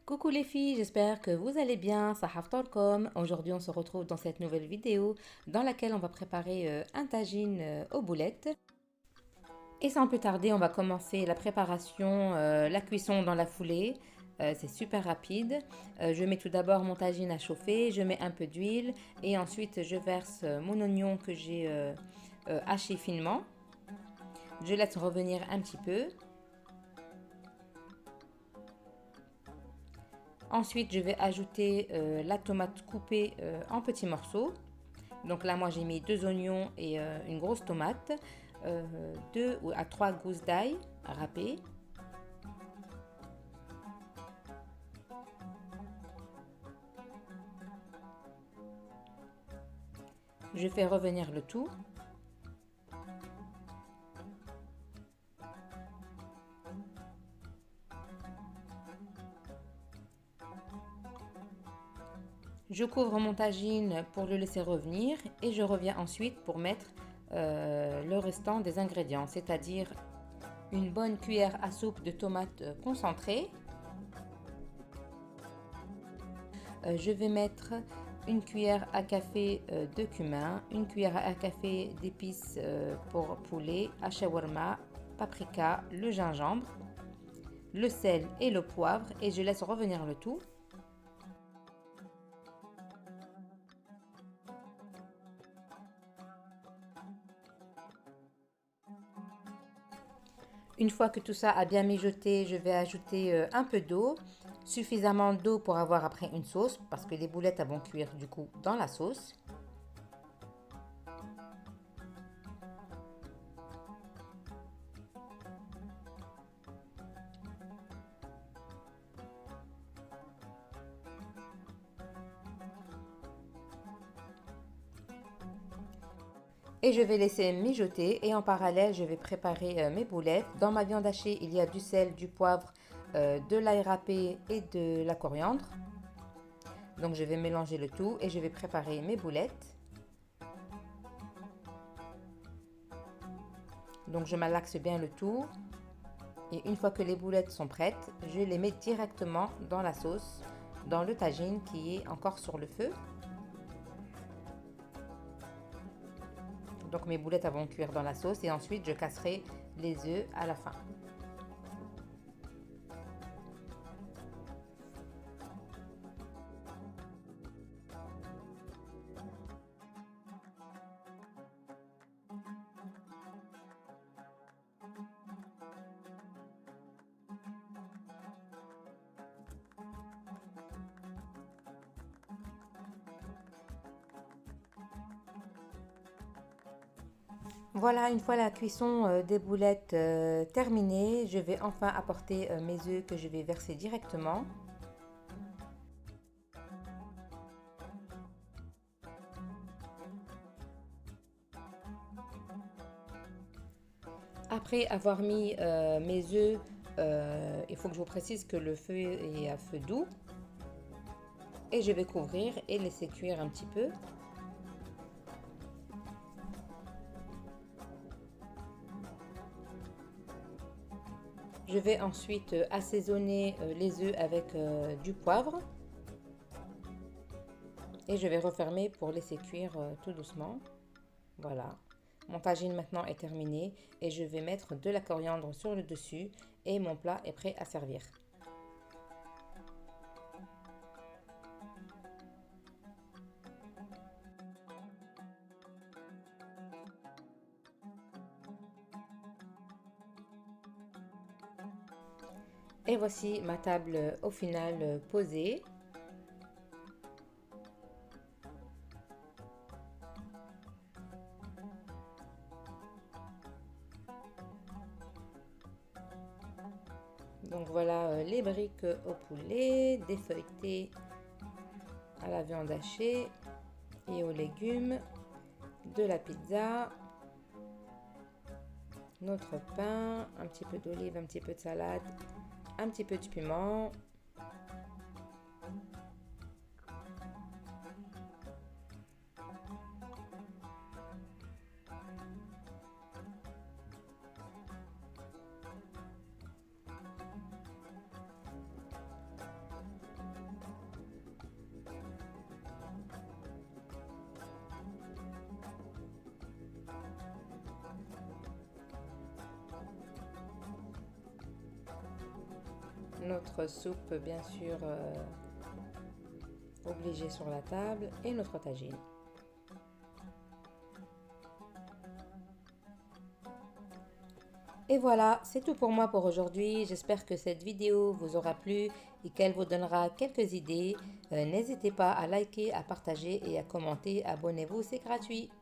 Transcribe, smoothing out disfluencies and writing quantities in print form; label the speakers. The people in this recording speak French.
Speaker 1: Coucou les filles, j'espère que vous allez bien, Sahaftorkom. Aujourd'hui on se retrouve dans cette nouvelle vidéo dans laquelle on va préparer un tagine aux boulettes. Et sans plus tarder, on va commencer la préparation, la cuisson dans la foulée. C'est super rapide. Je mets tout d'abord mon tagine à chauffer, je mets un peu d'huile et ensuite je verse mon oignon que j'ai haché finement. Je laisse revenir un petit peu. Ensuite, je vais ajouter la tomate coupée en petits morceaux. Donc là, moi, j'ai mis 2 oignons et une grosse tomate, 2 à 3 gousses d'ail râpées. Je fais revenir le tout. Je couvre mon tagine pour le laisser revenir et je reviens ensuite pour mettre le restant des ingrédients, c'est-à-dire une bonne cuillère à soupe de tomates concentrées. Je vais mettre une cuillère à café de cumin, une cuillère à café d'épices pour poulet, à shawarma, paprika, le gingembre, le sel et le poivre et je laisse revenir le tout. Une fois que tout ça a bien mijoté, je vais ajouter un peu d'eau, suffisamment d'eau pour avoir après une sauce, parce que les boulettes vont cuire du coup dans la sauce. Et je vais laisser mijoter et en parallèle, je vais préparer mes boulettes. Dans ma viande hachée, il y a du sel, du poivre, de l'ail râpé et de la coriandre. Donc je vais mélanger le tout et je vais préparer mes boulettes. Donc je malaxe bien le tout. Et une fois que les boulettes sont prêtes, je les mets directement dans la sauce, dans le tagine qui est encore sur le feu. Donc mes boulettes vont cuire dans la sauce et ensuite je casserai les œufs à la fin. Voilà, une fois la cuisson des boulettes terminée, je vais enfin apporter mes œufs que je vais verser directement. Après avoir mis mes œufs, il faut que je vous précise que le feu est à feu doux. Et je vais couvrir et laisser cuire un petit peu. Je vais ensuite assaisonner les œufs avec du poivre. Et je vais refermer pour laisser cuire tout doucement. Voilà. Mon tagine maintenant est terminé et je vais mettre de la coriandre sur le dessus et mon plat est prêt à servir. Et voici ma table au final posée. Donc voilà les briques au poulet, des feuilletés à la viande hachée et aux légumes, de la pizza, notre pain, un petit peu d'olive, un petit peu de salade, un petit peu de piment. notre soupe, bien sûr, obligée sur la table et notre tagine. Et voilà, c'est tout pour moi pour aujourd'hui. J'espère que cette vidéo vous aura plu et qu'elle vous donnera quelques idées. N'hésitez pas à liker, à partager et à commenter. Abonnez-vous, c'est gratuit.